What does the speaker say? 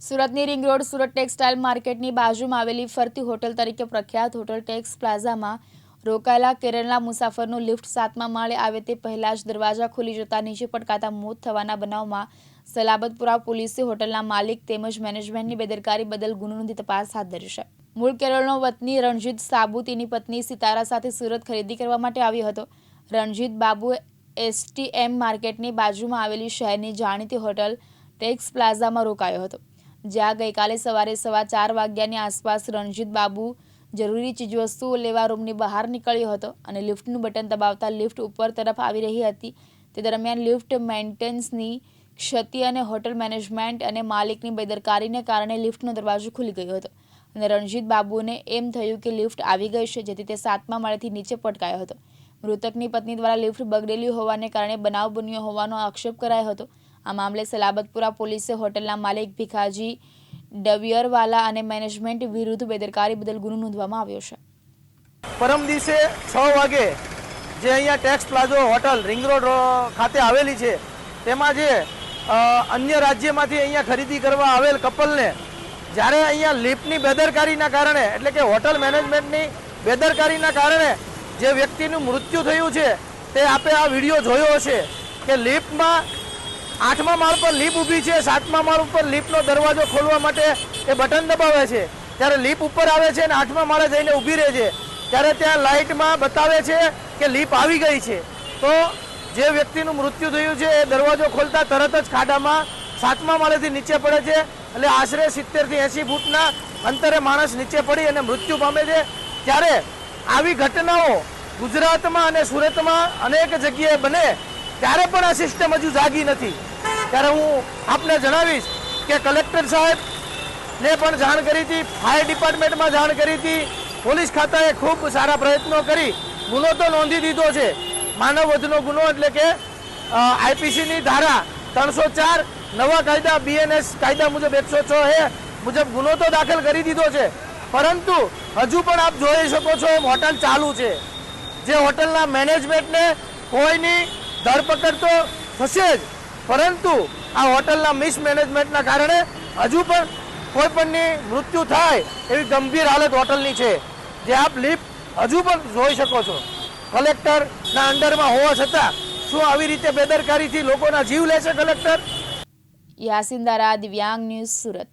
સુરતની ring road Surat textile માર્કેટની બાજુમાં આવેલી ફરતી હોટલ તરીકે પ્રખ્યાત હોટલ ટેક્સ પ્લાઝામાં રોકાયેલા કેરળના મુસાફરનું લિફ્ટ 7મા માળે આવે તે પહેલા જ દરવાજા ખુલી જતા નીચે પટકાતા મોત થવાના બનાવમાં સલાબતપુરા પોલીસે હોટલના માલિક તેમજ મેનેજમેન્ટની બેદરકારી બદલ ગુનો નોંધી તપાસ હાથ ધરી છે। મૂળ કેરળનો વતની રણજીત સાબુ તેની પત્ની સિતારા સાથે સુરત ખરીદી કરવા માટે આવ્યો હતો। રણજીત બાબુ એસટીએમ માર્કેટની બાજુમાં આવેલી શહેરની જાણીતી હોટલ ટેક્સ પ્લાઝામાં રોકાયો હતો, જ્યાં ગઈકાલે સવારે 4:15 વાગ્યાની આસપાસ રણજીત બાબુ જરૂરી ચીજવસ્તુઓ લેવા રૂમની બહાર નીકળ્યો હતો અને લિફ્ટનું બટન દબાવતા લિફ્ટ ઉપર તરફ આવી રહી હતી। તે દરમિયાન લિફ્ટ મેન્ટેનન્સની ક્ષતિ અને હોટલ મેનેજમેન્ટ અને માલિકની બેદરકારીને કારણે લિફ્ટનો દરવાજો ખુલી ગયો હતો અને રણજીત બાબુને એમ થયું કે લિફ્ટ આવી ગઈ છે, જેથી તે 7મા માળેથી નીચે પટકાયો હતો। મૃતકની પત્ની દ્વારા લિફ્ટ બગડેલી હોવાને કારણે બનાવ બન્યો હોવાનો આક્ષેપ કરાયો હતો। આ મામલે સલાબતપુરા પોલીસે હોટલના માલિક ભીખાજી ડવિયરવાલા અને મેનેજમેન્ટ વિરુદ્ધ બેદરકારી બદલ ગુનો નોંધવામાં આવ્યો છે। પરમ દિવસે 6 વાગે જે અહીંયા tax palazzo hotel ring road ખાતે આવેલી છે, તેમાં જે અન્ય રાજ્યમાંથી અહીંયા ખરીદી કરવા આવેલ કપલને જ્યારે અહીંયા લિફ્ટની બેદરકારીના કારણે એટલે કે હોટલ મેનેજમેન્ટની બેદરકારીના કારણે જે વ્યક્તિનું મૃત્યુ થયું છે, તે આપે આ વિડીયો જોયો હશે કે લિફ્ટમાં 8મા માળ પર લિફ્ટ ઊભી છે, 7મા માળ ઉપર લિફ્ટનો દરવાજો ખોલવા માટે એ બટન દબાવે છે, ત્યારે લિફ્ટ ઉપર આવે છે અને 8મા માળે જઈને ઊભી રહે છે, ત્યારે ત્યાં લાઇટમાં બતાવે છે કે લિફ્ટ આવી ગઈ છે। તો જે વ્યક્તિનું મૃત્યુ થયું છે એ દરવાજો ખોલતા તરત જ ખાડામાં 7મા માળેથી નીચે પડે છે, એટલે આશરે 70 થી 80 ફૂટના અંતરે માણસ નીચે પડી અને મૃત્યુ પામે છે। ત્યારે આવી ઘટનાઓ ગુજરાતમાં અને સુરતમાં અનેક જગ્યાએ બને ત્યારે પણ આ સિસ્ટમ હજુ જાગી નથી। ત્યારે હું આપને જણાવીશ કે કલેક્ટર સાહેબને પણ જાણ કરી હતી, ફાયર ડિપાર્ટમેન્ટમાં જાણ કરી હતી, પોલીસ ખાતાએ ખૂબ સારા પ્રયત્નો કરી ગુનો તો નોંધી દીધો છે। માનવ વધનો ગુનો એટલે કે આઈપીસીની ધારા 304 નવા કાયદા બીએનએસ કાયદા મુજબ 106 મુજબ ગુનો તો દાખલ કરી દીધો છે, પરંતુ હજુ પણ આપ જોઈ શકો છો હોટલ ચાલુ છે। જે હોટલના મેનેજમેન્ટને કોઈની ધરપકડ તો થશે જ, પરંતુ આ હોટલના મિસમેનેજમેન્ટના કારણે હજુ પણ કોઈ પણની મૃત્યુ થાય એવી ગંભીર હાલત હોટલની છે, જે આપ લિફ્ટ હજુ પણ જોઈ શકો છો। કલેક્ટરના અંડરમાં હોવા છતાં શું આવી રીતે બેદરકારીથી લોકોના જીવ લેશે કલેક્ટર? યાસીન દારા, દિવ્યાંગ ન્યૂઝ, સુરત।